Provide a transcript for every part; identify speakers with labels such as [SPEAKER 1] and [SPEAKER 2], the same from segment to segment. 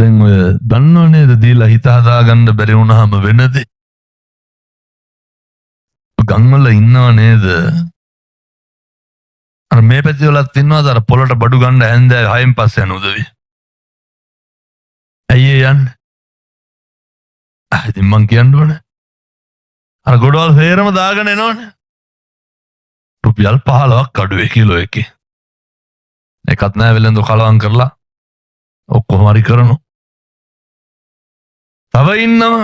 [SPEAKER 1] දැන් ඔය දන්නව නේද දීලා හිත හදාගන්න බැරි වුණාම වෙනදී ගම්වල ඉන්නව නේද අර මේ පැති වලත් ඉන්නවද අර පොළට බඩු ගන්න හැන්දෑ 6න් පස්සේ යන උදවිය ඇයි යන්නේ ඉතින් මං කියන්න ඕනේ අර ගොඩවල් හේරම දාගෙන එනවනේ රුපියල් 15ක් අඩුවේ කිලෝ එකේ එකත් නෑ වෙලෙන්දෝ කලවම් කරලා ඔක්කොම හරි කරනවා තව ඉන්නව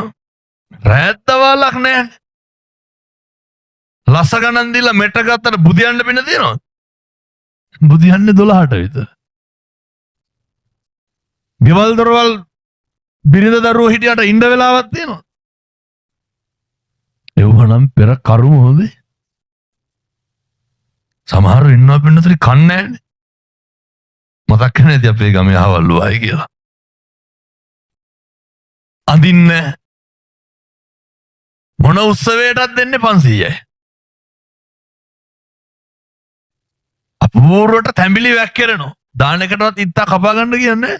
[SPEAKER 1] රැද්දවලක් නෑ ලස්ස ගණන් දීලා මෙට ගත්තට බුදියන්න පින තියෙනවද බුදියන්නේ 12ට විතර ගෙවල් දොරවල් බිරිඳ දරුවෝ හිටියට ඉන්න වෙලාවක් තියෙනවා එවනම් පෙර කරුම හොඳේ සමහරව ඉන්නවා පින්නතරි කන්නේ නැන්නේ මතක් නැති අපේ ගමේ අහවල් වයි කියලා අඳින්න මොන උත්සවයටත් දෙන්නේ 500යි අපූර්වට තැඹිලි වැක්කිරෙනවා දාන එකටවත් ඉත්තා කපා ගන්න කියන්නේ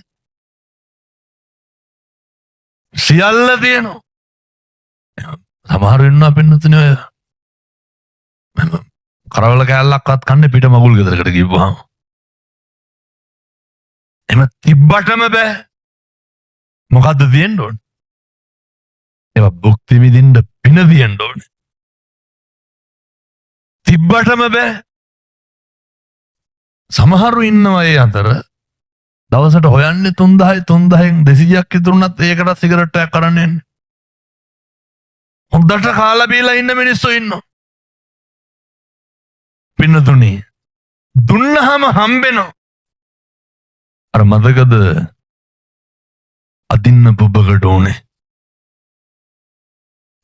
[SPEAKER 1] සියල්ල තියෙනවා සමහර ඉන්නවා පින්නතුනේ ඔය කරවල කෑල්ලක්වත් කන්නේ පිට මගුල් ගෙදරකට ගිහුවාම එම තිබ්බටම බෑ මොකද්ද තියෙන්න ඕනේ ඒවා භුක්ති විඳින්න පින තියෙන්න ඕනේ තිබ්බටම බෑ සමහරු ඉන්නවා ඒ අතර දවසට හොයන්නේ 3000න් 200ක් ඉතුරුනත් ඒකට සිගරට් එකක් කරන්න එන්නේ හොඳට කාලා බීලා ඉන්න මිනිස්සු ඉන්නවා පින්නතුනි දුන්නහම හම්බෙනවා අර මතකද අදින්න පුබ්බකට ඕනේ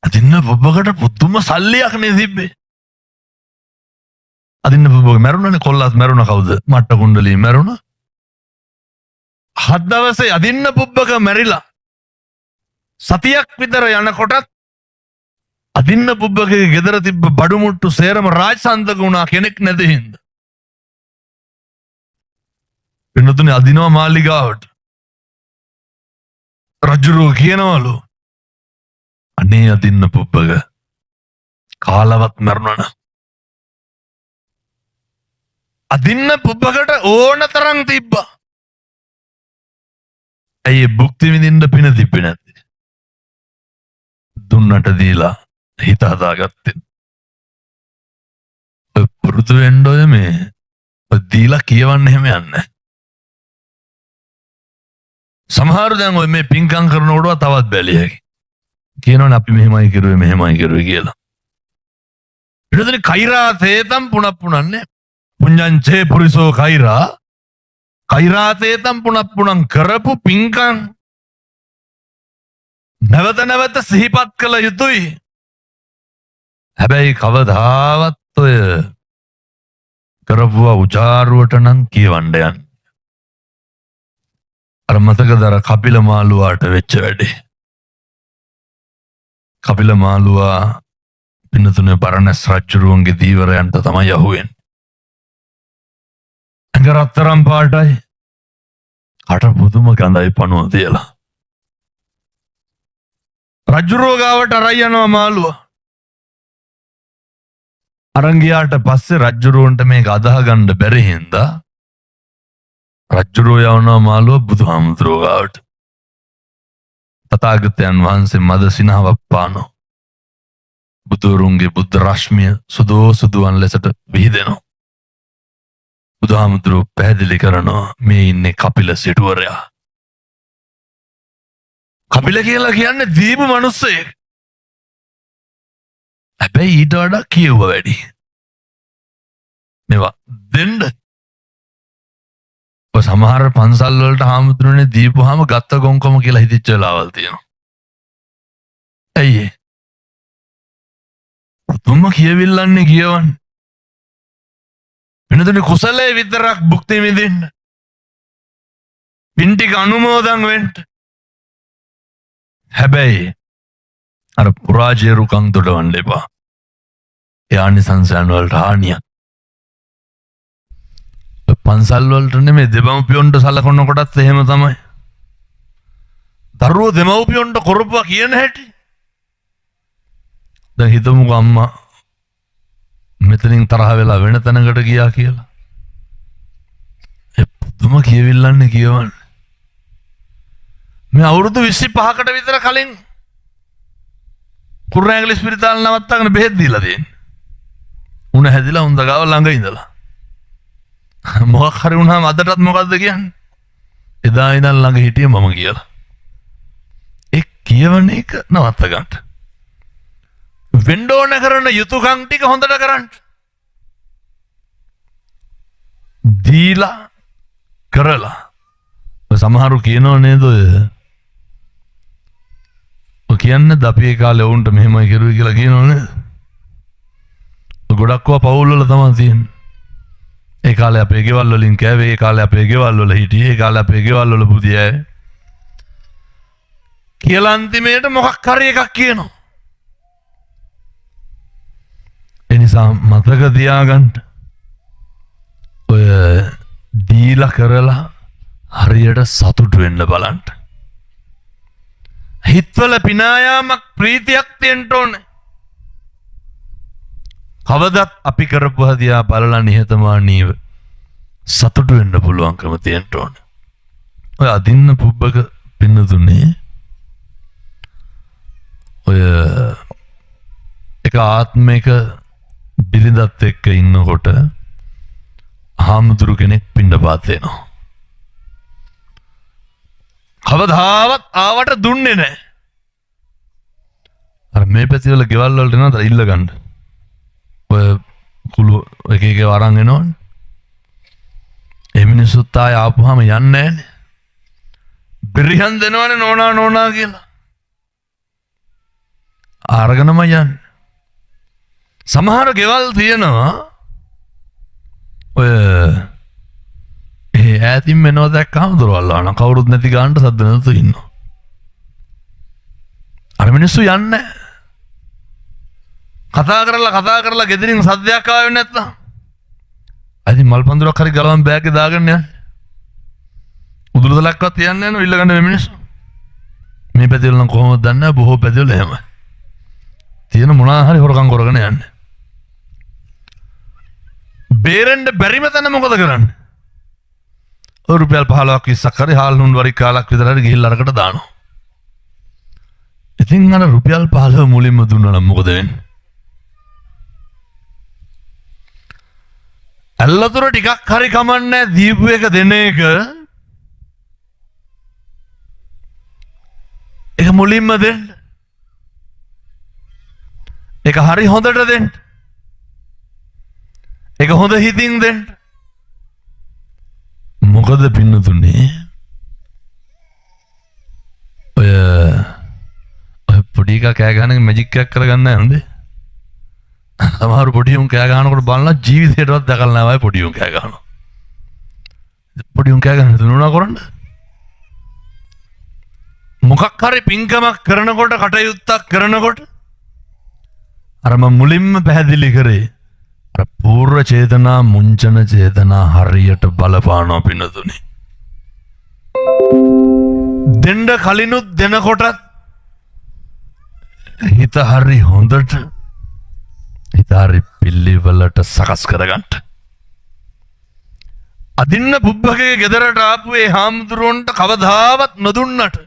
[SPEAKER 1] අදින්න පුබ්බකට පුදුම සල්ලියක් නේ තිබ්බේ අදින්න පුබ්බක මැරුණනේ කොල්ලත් මැරුණ කවුද මට්ට කුණ්ඩලී මැරුණ 7 දවසේ අදින්න පුබ්බක මැරිලා සතියක් විතර යනකොටත් අදින්න පුබ්බකගේ ගෙදර තිබ්බ බඩු මුට්ටු සේරම රාජසන්තක වුණා කෙනෙක් නැති හින්දා. පින්නතුනේ අදිනවා මාලිගාවට. රජුරෝ කියනවලු අනේ අදින්න පුබ්බක කාලවත් මරණන. අදින්න පුබ්බකට ඕන තරම් තිබ්බා. ඇයි භුක්ති විඳින්න පින තිබ්බේ නැත්තේ? දුන්නට දීලා හිත හදාගත්තේ. ඔය පුරුදු වෙන්න ඔය මේ ඔය දීලා කියවන්න එහෙම යන්නේ. සමහර දැන් ඔය මේ පින්කම් කරනකොට තවත් බැලිය හැකි. කියනවනේ අපි මෙහෙමයි කරුවේ කියලා. ඊටතන කෛරා තේතම් පුනප්පුනන්නේ පුඤ්ඤංචේ පුරිසෝ කෛරා තේතම් පුනප්පුනං කරපු පින්කම් නැවත නැවත සිහිපත් කළ යුතුයි. හැබැයි කවදාවත් ඔය කරපුවා උචාරුවට නම් කියවන්න යන්න. අර මතකද අර කපිල මාළුවාට වෙච්ච වැඩේ. කපිල මාළුවා පින්නතුනේ බරණැස් රජුරුවන්ගේ දීවරයන්ට තමයි යහුවෙන්නේ. ඇඟ රත්තරන් පාටයි. කට පුදුම ගඳයි පණුව තියලා. රජුරුව ගාවට අරයි යනවා මාළුවා. අරන් ගියාට පස්සේ රජුරුවන්ට මේක අදාහ ගන්න බැරි හින්දා රජුරුව යවනවා මාළුවා බුදුහාමුදුරුවෝ ගාවට. තථාගතයන් වහන්සේ මද සිනහවක් පානවා. බුදුරුන්ගේ බුද්ධ රශ්මිය සුදුවන් ලෙසට විහිදෙනවා. බුදුහාමුදුරුවෝ පැහැදිලි කරනවා මේ ඉන්නේ කපිල සිටුවරයා. කපිල කියලා කියන්නේ දීපු මිනිස්සෙක්. හැබැයි ඊට වඩා කියුවා වැඩි. මේවා දෙන්න. ඔය සමහර පන්සල් වලට හාමුදුරනේ දීපුවාම ගත්ත ගොංකම කියලා හිතච්ච වෙලාවල් තියෙනවා. ඇයි ඒ? පුදුම කියවිල්ලන්නේ කියවන්නේ. වෙනදනේ කුසලයේ විතරක් භුක්ති විඳින්න. පින් ටික අනුමෝදන් වෙන්න. හැබැයි අර පුරාජේරුකම් දොඩවන්න එපා. යානිසංසයන් වලට හානියක්. පන්සල් වලට නෙමෙයි දෙබමුපියොන්ට සලකන කොටත් එහෙම තමයි. දරුවෝ දෙමව්පියන්ට කරපුවා කියන හැටි. දැන් හිතමුකෝ අම්මා මෙතනින් තරහ වෙලා වෙන තැනකට ගියා කියලා. ඒ පුදුම කියවිල්ලන්නේ කියවන්නේ. මේ අවුරුදු 25කට විතර කලින් කුරුණෑගල ස්පිරිතාල නවත්තගෙන බෙහෙත් දීලා දෙන්නේ. උණ හැදිලා උන් දගාව ළඟ ඉඳලා. මොකක් හරි වුණාම අදටත් මොකද්ද කියන්නේ? එදා ඉඳන් ළඟ හිටියේ මම කියලා. ඒ කියවන එක නවත්ත ගන්න. වෙන්න ඕන කරන යුතුයකම් ටික හොඳට කරන්න. දීලා කරලා. සමහරු කියනෝ නේද ඔය කියන්නේ අපි ඒ කාලේ වුන්ට මෙහෙමයි කරුවේ කියලා කියනෝ නේද? ගොඩක්ව පවුල් වල තමයි තියෙන්නේ. ඒ කාලේ අපේ ගෙවල් වලින් කෑවේ, ඒ කාලේ අපේ ගෙවල් වල හිටියේ, ඒ කාලේ අපේ ගෙවල් වල බුදියෑ. කියලා අන්තිමේට මොකක් හරි එකක් කියනවා. ඒ නිසා මතක තියාගන්න. ඔය දීලා කරලා හරියට සතුටු වෙන්න බලන්න. හිතවල පිනායාමක් ප්‍රීතියක් තියෙන්න ඕනේ. කවදත් අපි කරපු හදියා බලලා නිහතමානීව සතුටු වෙන්න පුළුවන්කම තියෙන්න ඕනේ. ඔය අදින්න පුබ්බක පින්නතුනේ ඔය එක ආත්මික බිරිඳත් එක්ක ඉන්නකොට හාමුදුරු කෙනෙක් පිණ්ඩපාත දෙනවා. කවදාවත් ආවට දුන්නේ නැහැ. අර මේ පැතිවල ගෙවල් වලට එනවා දා ඉල්ල ගන්න. ඔය කුළු එක එක වරන් එනවනේ. ඒ මිනිස්සුත් ආය ආපුවාම යන්නේ නැහනේ. බිරිහන් දෙනවනේ නෝනා කියලා. අරගෙනම යන්නේ. සමහර ගෙවල් තියෙනවා ඔය ඒ ඈතින් මෙනව දැක්කම දොරවල් වහන කවුරුත් නැති ගානට සද්ද නැතුව ඉන්නවා. අර මිනිස්සු යන්නේ කතා කරලා ගෙදරින් සද්දයක් ආවෙන්නේ නැත්නම් අයිති මල් පඳුරක් හරි ගලවම් බෑග් එකේ දාගෙන යන්නේ. උදුරුදලක්වත් තියන්නේ නැහැ නෝ ඉල්ල ගන්න මේ මිනිස්සු. මේ පැතිවල නම් කොහොමද දන්නේ නැහැ බොහෝ පැතිවල එහෙමයි. තියෙන මොනවා හරි හොරකම් කරගෙන යන්නේ. බේරෙන්න බැරිම තැන මොකද කරන්නේ? රුපියල් 15ක් 20ක් හරි හාල් හුන් වරි කාලක් විතර හරි ගිහිල්ලා අරකට දානවා. ඉතින් අර රුපියල් 15 මුලින්ම දුන්නා නම් මොකද වෙන්නේ? අල්ලතුර ටිකක් හරි කමන්නේ දීපු එක දෙන එක. ඒක මුලින්ම දෙන්න. ඒක හරි හොඳට දෙන්න. ඒක හොඳ හිතින් දෙන්න. මොකද පින්නතුනේ ඔය පොඩි එකා කෑ ගහන මැජික් එකක් කරගන්න නැහැ හොඳේ. සමහර පොඩි උන් කෑ ගහනකොට බලලා ජීවිතේටවත් දැකලා නැහැ වයි පොඩි උන් කෑ ගහනවා. පොඩි උන් කෑ ගහන දුන්නා කරන්න. මොකක් හරි පින්කමක් කරනකොට කටයුත්තක් කරනකොට අර මම මුලින්ම පැහැදිලි කරේ අර පූර්ව චේතනා මුංචන චේතනා හරියට බලපානවා පින්නතුනේ. දෙන්න කලිනුත් දෙනකොටත් හිත හරි හොඳට හිත හරි පිළිවෙලට සකස් කරගන්න. අදින්න පුබ්බකගේ ගෙදරට ආපු ඒ හාමුදුරුවන්ට කවදාවත් නොදුන්නට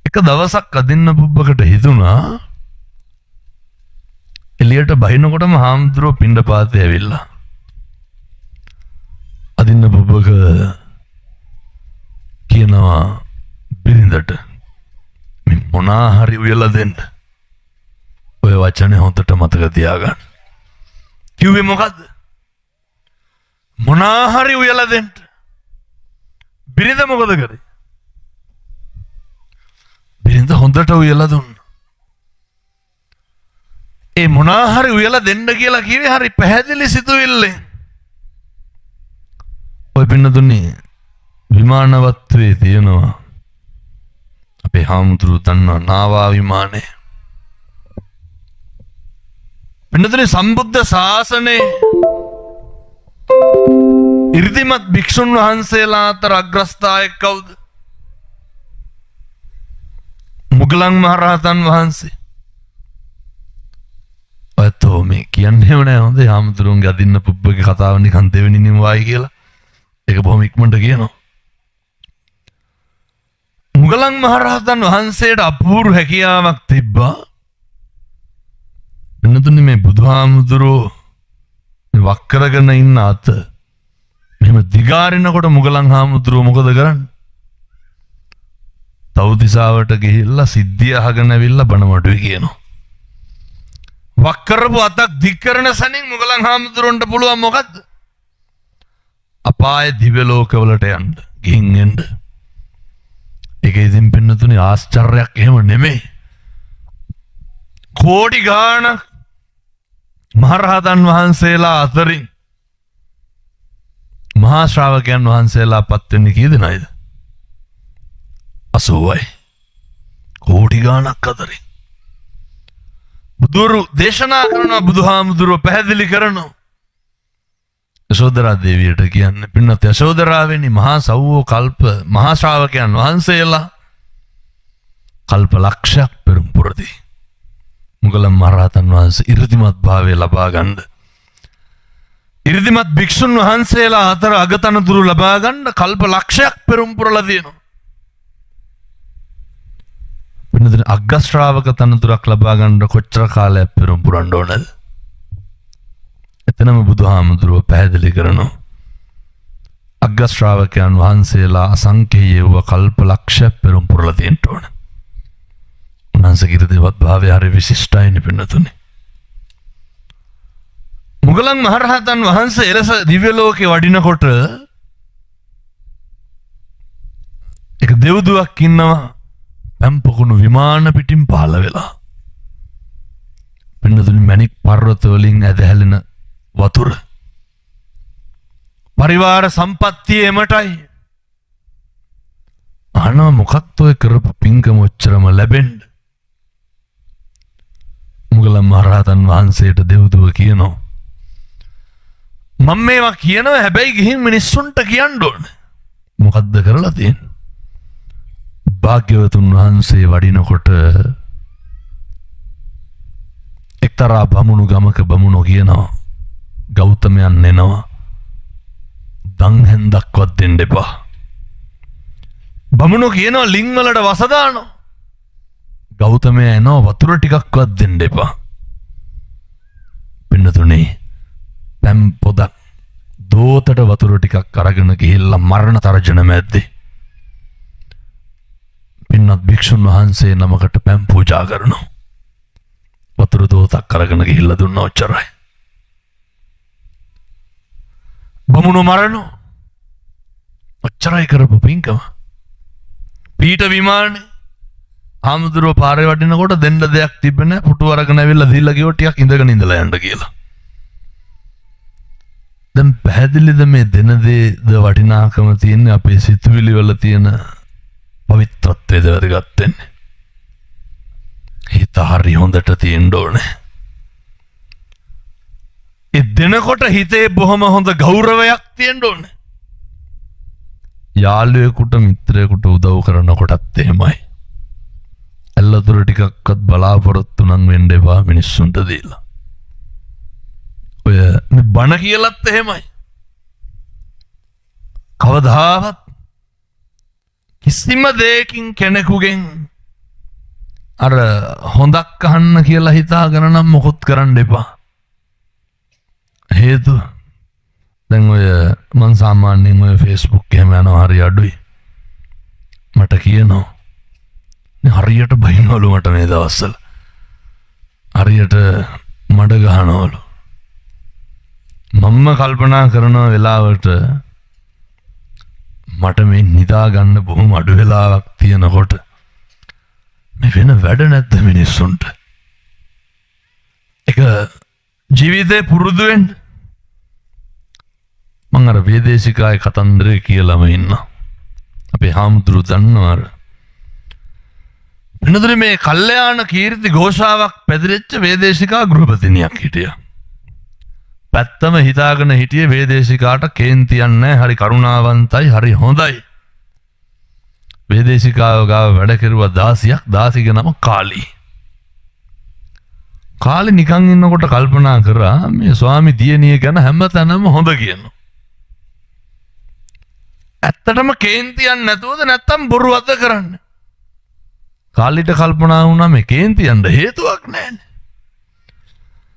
[SPEAKER 1] එක දවසක් අදින්න පුබ්බකට හිතුණා එළියට බහිනකොටම හාමුදුරුවෝ පිණ්ඩපාතේ ඇවිල්ලා. අදින්න පුබ්බක කියනවා බිරිඳට මේ මොනා හරි උයලා දෙන්න. ඔය වචනේ හොඳට මතක තියාගන්න. කිව්වේ මොකද්ද? මොනා හරි උයලා දෙන්න. බිරිඳ මොකද කරේ? බිරිඳ හොඳට උයලා දුන්නා. ඒ මොනා හරි උයලා දෙන්න කියලා කිව්වේ හරි පැහැදිලි සිතුවිල්ලෙන්. ඔය පින්නතුනේ විමානවත්වේ තියෙනවා අපේ හාමුදුරුවෝ දන්නා නාවා විමානේ. පින්නතුනේ සම්බුද්ධ ශාසනයේ ඉර්ධිමත් භික්ෂුන් වහන්සේලා අතර අග්‍රස්ථායක කවුද? මුගලන් මහරහතන් වහන්සේ අතෝ මේ කියන්නේම නෑ හොඳ හාමුදුරුවන්ගේ අදින්න පුබ්බගේ කතාව නිකන් දෙවෙනි නිමවායි කියලා ඒක බොහොම ඉක්මනට කියනවා. මුගලන් මහරහතන් වහන්සේට අපූර්ව හැකියාවක් තිබ්බා. වෙනතුනේ මේ බුදුහාමුදුරුවෝ වක් කරගෙන ඉන්න අත මෙහෙම දිගාරිනකොට මුගලන් හාමුදුරුවෝ මොකද කරන්නේ? තවුතිසාවට ගිහිල්ලා සිද්ධිය අහගෙන ඇවිල්ලා බණමඩුවේ කියනවා. වක් කරපු අතක් දික් කරන සැනින් මුගලන් හාමුදුරුවන්ට පුළුවන් මොකද්ද? අපායේ දිව්‍ය ලෝකවලට යන්න, ගිහින් එන්න. ඒක ඉතින් පින්නතුනේ ආශ්චර්යයක් එහෙම නෙමෙයි. කෝටි ගාණක් මහරහතන් වහන්සේලා අතරින් මහා ශ්‍රාවකයන් වහන්සේලා පත් වෙන්නේ කී දෙනායිද? 80යි. කෝටි ගාණක් අතරින් බුදුරු දේශනා කරන බුදුහාමුදුරුව පැහැදිලි කරනවා. යශෝදරා දේවියට කියන්නේ පින්නත් යශෝදරාවෙනි මහා සව්වෝ කල්ප මහා ශ්‍රාවකයන් වහන්සේලා කල්ප ලක්ෂයක් පෙරම් පුරදී මුගලන් මහරහතන් වහන්සේ 이르දිමත් භාවය ලබා ගන්න 이르දිමත් භික්ෂුන් වහන්සේලා අතර අගතනතුරු ලබා ගන්න කල්ප ලක්ෂයක් පෙරම් පුරලා තියෙනවා. පින්නත් අග්ග ශ්‍රාවක තනතුරක් ලබා ගන්න කොච්චර කාලයක් පෙරම් පුරන්න ඕනද? එතනම බුදුහාමුදුරුව පැහැදිලි කරනවා. අග්ග ශ්‍රාවකයන් වහන්සේලා අසංඛේය වූ කල්ප ලක්ෂයක් පෙරම් පුරලා තියෙන්න ඕන. උන්වහන්සේගේ ඉරිදිමත් භාවය හරි විශිෂ්ටයි නිපින්නතුනේ. මුගලන් මහරහතන් වහන්සේ එලෙස දිව්‍ය ලෝකේ වඩිනකොට එක දෙව්දුවක් ඉන්නවා පැම්පකුණු විමාන පිටින් පහළ වෙලා. පින්නතුනේ මණික් පර්වත වලින් ඇදහැලෙන වතුර පරිවාර සම්පත්තිය එමටයි. අහනවා මොකක්ද ඔය කරපු පින්කම ඔච්චරම ලැබෙන්න? මුගලන් මහරහතන් වහන්සේට දෙව්දුව කියනවා මම මේවා කියනවා හැබැයි ගිහින් මිනිස්සුන්ට කියන්න ඕන. මොකද්ද කරලා තියෙන්නේ? භාග්‍යවතුන් වහන්සේ වඩිනකොට එක්තරා බමුණු ගමක බමුණෝ කියනවා ගෞතමයන් එනවා දන් හැන්දක්වත් දෙන්න එපා. බමුණෝ කියනවා ලිං වලට වස දානවා. ගෞතමයා එනවා වතුර ටිකක්වත් දෙන්න එපා. පින්නතුනේ පැම් පොදක් දෝතට වතුර ටිකක් අරගෙන ගිහිල්ලා මරණ තරජන මැද්දේ පින්නත් භික්ෂුන් වහන්සේ නමකට පැම් පූජා කරනවා. වතුර දෝතක් අරගෙන ගිහිල්ලා දුන්නා ඔච්චරයි. බමුණු මරණෝ ඔච්චරයි කරපු පින්කම. පීඨ විමානේ හාමුදුරුවෝ පාරේ වඩිනකොට දෙන්න දෙයක් තිබ්බේ නැහැ. පුටු අරගෙන ඇවිල්ලා දීලා ගියෝ ටිකක් ඉඳගෙන ඉඳලා යන්න කියලා. දැන් පැහැදිලිද මේ දෙන දේද වටිනාකම තියෙන්නේ අපේ සිතුවිලි වල තියෙන පවිත්‍රත්වයේද වැදගත් වෙන්නේ. හිත හරි හොඳට තියෙන්න ඕනේ. ඒ දෙනකොට හිතේ බොහොම හොඳ ගෞරවයක් තියෙන්න ඕනේ. යාළුවෙකුට මිත්‍රයෙකුට උදව් කරනකොටත් එහෙමයි. ඇල්ලතුර ටිකක්වත් බලාපොරොත්තු නම් වෙන්න එපා මිනිස්සුන්ට දීලා. ඔය මේ බණ කියලත් එහෙමයි. කවදාවත් කිසිම දෙයකින් කෙනෙකුගෙන් අර හොඳක් අහන්න කියලා හිතාගෙන නම් මොකොත් කරන්න එපා. හේතුව දැන් ඔය මං සාමාන්‍යයෙන් ඔය Facebook එහෙම යනවා හරි අඩුයි. මට කියනවා හරියට බයිනවලු මට මේ දවස්වල. හරියට මඩ ගහනවලු. මම කල්පනා කරන වෙලාවට මට මේ නිදා ගන්න බොහොම අඩු වෙලාවක් තියෙනකොට මේ වෙන වැඩ නැද්ද මිනිස්සුන්ට? ඒක ජීවිතේ පුරුදු වෙන්න. මං අර වේදේශිකායේ කතන්දරේ කියලාම ඉන්නවා. අපේ හාමුදුරුවෝ දන්නවා අර වෙනදට මේ කල්යාණ කීර්ති ഘോഷාවක් පැතිරෙච්ච වේදේශිකා ගෘහපතිනියක් හිටියා. පැත්තම හිතාගෙන හිටියේ වේදේශිකාට කේන්තියක් නැහැ, හරි කරුණාවන්තයි, හරි හොඳයි. වේදේශිකාව ගාව වැඩ කෙරුවා 16ක්. 16ගේ නම කාලි. කාලි නිකන් ඉන්නකොට කල්පනා කරා මේ ස්වාමි දියණිය ගැන හැමතැනම හොඳ කියනවා. ඇත්තටම කේන්තියක් නැතුවද නැත්තම් බොරුවක්ද කරන්නේ? කාලිට කල්පනා වුණා මේ කේන්තියන්ට හේතුවක් නැහැනේ.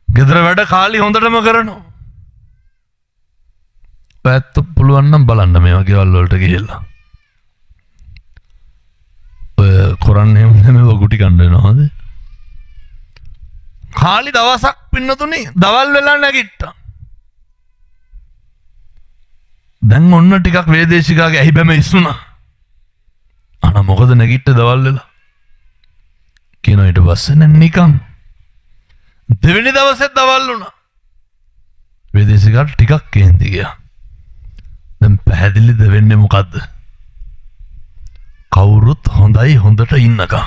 [SPEAKER 1] ගෙදර වැඩ කාලි හොඳටම කරනවා. පැත්ත පුළුවන් නම් බලන්න මේ වගේ වල වලට ගිහිල්ලා. ඔය කරන්නේ මේ ගුටි කන්න වෙනවද? කාලි දවසක් පින්නතුනේ දවල් වෙලා නැගිට්ටා. දැන් ඔන්න ටිකක් වේදේශිකාගේ ඇහි බැම ඉස්සුණා. අන මොකද නැගිට්ට දවල් වෙලා? කියනවා ඊට පස්සේ නෑ නිකන්. දෙවෙනි දවසේ දවල් වුණා. වේදේශිකාට ටිකක් කේන්ති ගියා. දැන් පැහැදිලිද වෙන්නේ මොකද්ද? කවුරුත් හොඳයි හොඳට ඉන්නකම්.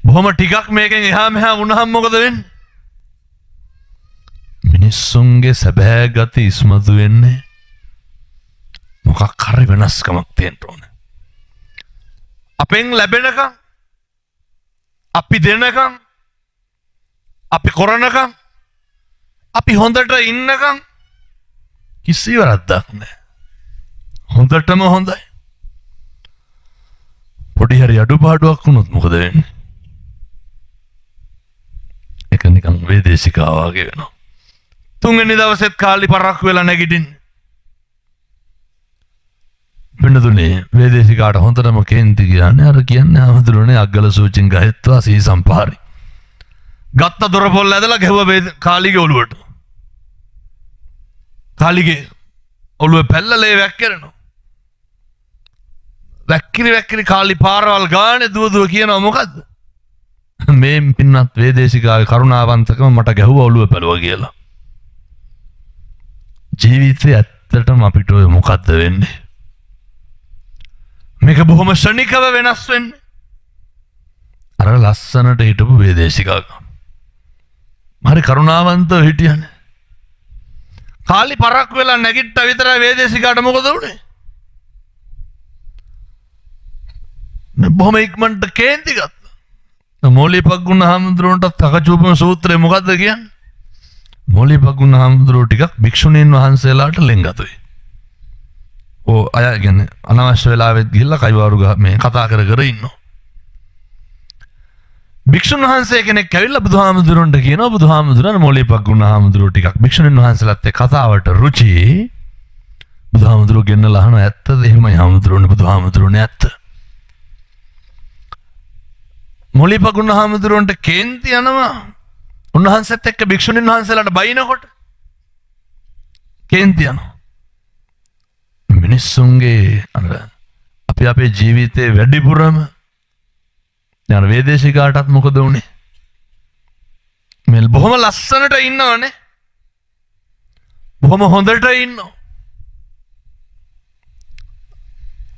[SPEAKER 1] බොහොම ටිකක් මේකෙන් එහා මෙහා වුණාම මොකද වෙන්නේ? මිනිස්සුන්ගේ සැබෑ ගති ඉස්මතු වෙන්නේ මොකක් හරි වෙනස්කමක් තියෙන්න ඕනේ. අපෙන් ලැබෙනකම්, අපි දෙනකම්, අපි කරනකම්, අපි හොඳට ඉන්නකම් කිසි වරද්දක් නැහැ. හොඳටම හොඳයි. පොඩි හරි අඩුපාඩුවක් වුණොත් මොකද වෙන්නේ? ඒක නිකන් වේදේශිකාව වගේ වෙනවා. තුන්වෙනි දවසෙත් කාලි පරක්කු වෙලා නැගිටින්නේ. පින්නතුනේ වේදේශිකාට හොඳටම කේන්ති ගියානේ. අර කියන්නේ ආමතුරුනේ අග්ගල සූචින් ගහෙත්වා සී සම්පාරි. ගත්ත දොර පොල්ල ඇදලා ගැහුවා කාලිගේ ඔළුවට. කාලිගේ ඔළුවේ පැල්ලලේ වැක්කිරෙනවා. වැක්කිරි කාලි පාරවල් ගානේ දුව කියනවා මොකද්ද? මේ පින්නත් වේදේශිකාවේ කරුණාවන්තකම මට ගැහුවා ඔළුව පැලුවා කියලා. ජීවිතේ ඇත්තටම අපිට ඔය මොකද්ද වෙන්නේ? මේක බොහොම ශනිකව වෙනස් වෙන්නේ. අර ලස්සනට හිටපු වේදේශිකාව. හරි කරුණාවන්තව හිටියනේ. කාලි පරක් වෙලා නැගිට්ට විතරයි වේදේශිකාට මොකද වුනේ? බොහොම ඉක්මනට කේන්ති ගත්තා. මෝලිපග්ගුණ හාමුදුරුවන්ට තකචූපම සූත්‍රය මොකද්ද කියන්නේ? මෝලිපග්ගුණ හාමුදුරුවෝ ටිකක් භික්ෂුණීන් වහන්සේලාට ලෙන්ගතුයි. අය කියන්නේ අනවශ්‍ය වෙලාවෙත් ගිහිල්ලා කයිවාරු මේ කතා කර කර ඉන්නවා. භික්ෂුන් වහන්සේ කෙනෙක් ඇවිල්ලා බුදුහාමුදුරන්ට කියනවා බුදුහාමුදුරන් මෝලිපග්ගුණ හාමුදුරුවෝ ටිකක් භික්ෂුණීන් වහන්සේලාත් එක්ක කතාවට රුචි. බුදුහාමුදුරුවෝ ගෙන්නලා අහනවා ඇත්තද? එහෙමයි හාමුදුරුවනේ. බුදුහාමුදුරනේ ඇත්ත. මෝලිපගුණ හාමුදුරුවන්ට කේන්ති යනවා. උන්වහන්සේත් එක්ක භික්ෂුණීන් වහන්සේලාට බයිනකොට කේන්ති යනවා. මිනිස්සුන්ගේ අර අපි අපේ ජීවිතේ වැඩිපුරම දැන් වේදේශිකාටත් මොකද වුනේ? මෙල් බොහොම ලස්සනට ඉන්නවනේ. බොහොම හොඳට ඉන්නවා.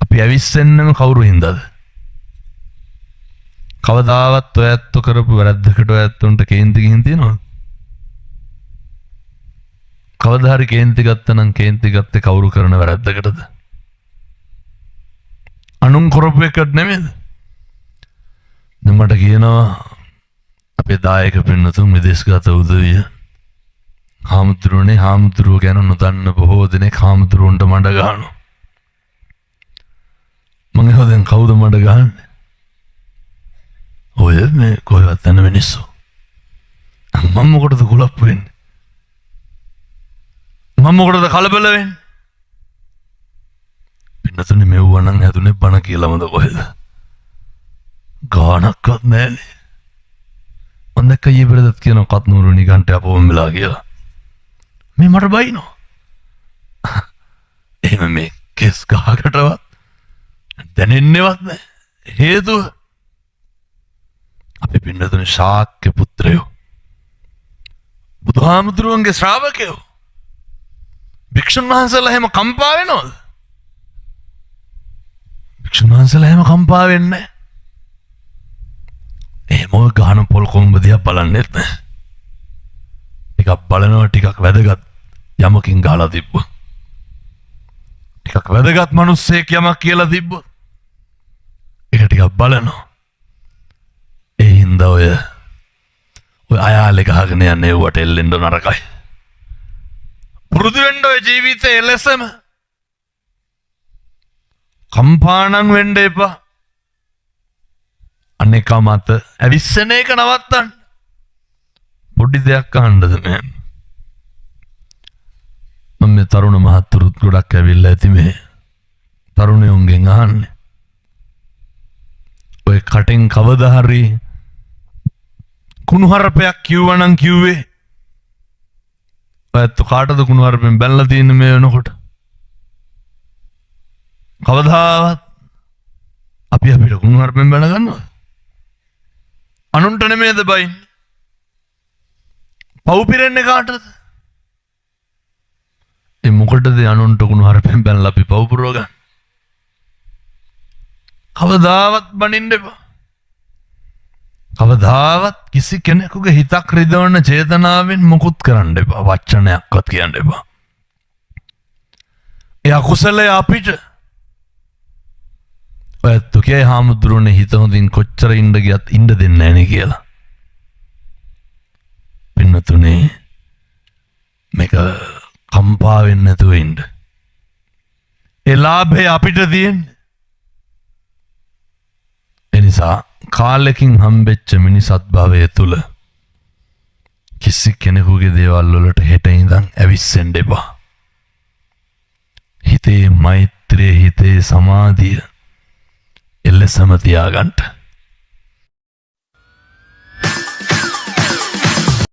[SPEAKER 1] අපි ඇවිස්සෙන්නම කවුරු හින්දාද? කවදාවත් ඔය ඇත්තු කරපු වැරද්දකට ඔය ඇත්තුන්ට කේන්ති ගිහින් තියනවද? කවදා හරි කේන්ති ගත්තනම් කේන්ති ගත්තේ කවුරු කරන වැරද්දකටද? අනුන් කරපු එකකට නෙමෙයිද? දැන් මට කියනවා අපේ දායක පින්නතුන් විදේශගත උදවිය හාමුදුරුවනේ හාමුදුරුවෝ ගැන නොදන්න බොහෝ දෙනෙක් හාමුදුරුවන්ට මඩ ගහනවා. මම හොදෙන් කවුද මඩ ගහන්නේ? ඔය මේ කොහෙවත් යන මිනිස්සු. මම මොකටද කුලප්පු වෙන්නේ? මම මොකටද කලබල වෙන්නේ? පින්නතුනේ මෙව්ව නම් හැදුනේ බණ කියලාමද කොහෙද? ගානක්වත් නැහැනේ. මම දැක්ක ඊයේ පෙරේදත් කියන කත්නූරු නිගන්ට අපොම් වෙලා කියලා. මේ මට බයිනෝ. එහෙම මේ කෙස් ගහකටවත් දැනෙන්නේවත් නැහැ. හේතුව අපි පින්නතුනේ ශාක්‍ය පුත්‍රයෝ. බුදුහාමුදුරුවන්ගේ ශ්‍රාවකයෝ. භික්ෂුන් වහන්සේලා එහෙම කම්පා වෙනවද? භික්ෂුන් වහන්සේලා එහෙම කම්පා වෙන්නේ නැහැ. එහෙම ගහන පොල් කොම්බ දිහා බලන්නෙත් නැහැ. ටිකක් බලනවා ටිකක් වැදගත් යමකින් ගහලා තිබ්බා. ටිකක් වැදගත් මිනිස්සෙක් යමක් කියලා තිබ්බොත් ඒක ටිකක් බලනවා. ඒ හින්දා ඔය අයාලේ ගහගෙන යන්නේ වට එල්ලෙන්න නරකයි. පුරුදු වෙන්න ඔය ජීවිතේ එලෙසම කම්පාණම් වෙන්න එපා. අනේක මත ඇවිස්සෙන එක නවත්තන්න. පොඩි දෙයක් අහන්නද මම මේ තරුණ මහත්තුරුත් ගොඩක් ඇවිල්ලා ඇති මේ තරුණයෝන්ගෙන් අහන්නේ. ඔය කටෙන් කවදා හරි කුණුහරුපයක් කිව්වනම් කිව්වේ ඔයත් කාටද කුණුහරුපෙන් බැලලා තියෙන්නේ මේ වෙනකොට? කවදාවත් අපි අපිට කුණුහරුපෙන් බැල ගන්නවද? අනුන්ට නෙමෙයිද බයින්? පව් පිරෙන්නේ කාටද? ඒ මොකටද අනුන්ට කුණුහරුපෙන් බැලලා අපි පව් පුරව ගන්න? කවදාවත් බනින්න එපා. කවදාවත් කිසි කෙනෙකුගේ හිතක් රිදවන චේතනාවෙන් මොකුත් කරන්න එපා. වචනයක්වත් කියන්න එපා. ඒ අකුසලයේ අපිට ඔයත් ඔකේ හාමුදුරුවනේ හිත හොඳින් කොච්චර ඉන්න ගියත් ඉන්න දෙන්නේ නැහැ නේ කියලා. පින්නතුනේ මේක කම්පා වෙන්නේ නැතුව ඉන්න. ඒ ලාභය අපිට තියෙන්නේ. එනිසා කාලෙකින් හම්බෙච්ච මිනිසත් භවය තුල කිසි කෙනෙකුගේ දේවල් වලට හෙට ඉඳන් ඇවිස්සෙන්න එපා. හිතේ මෛත්‍රිය, හිතේ සමාධිය එලෙසම තියාගන්න.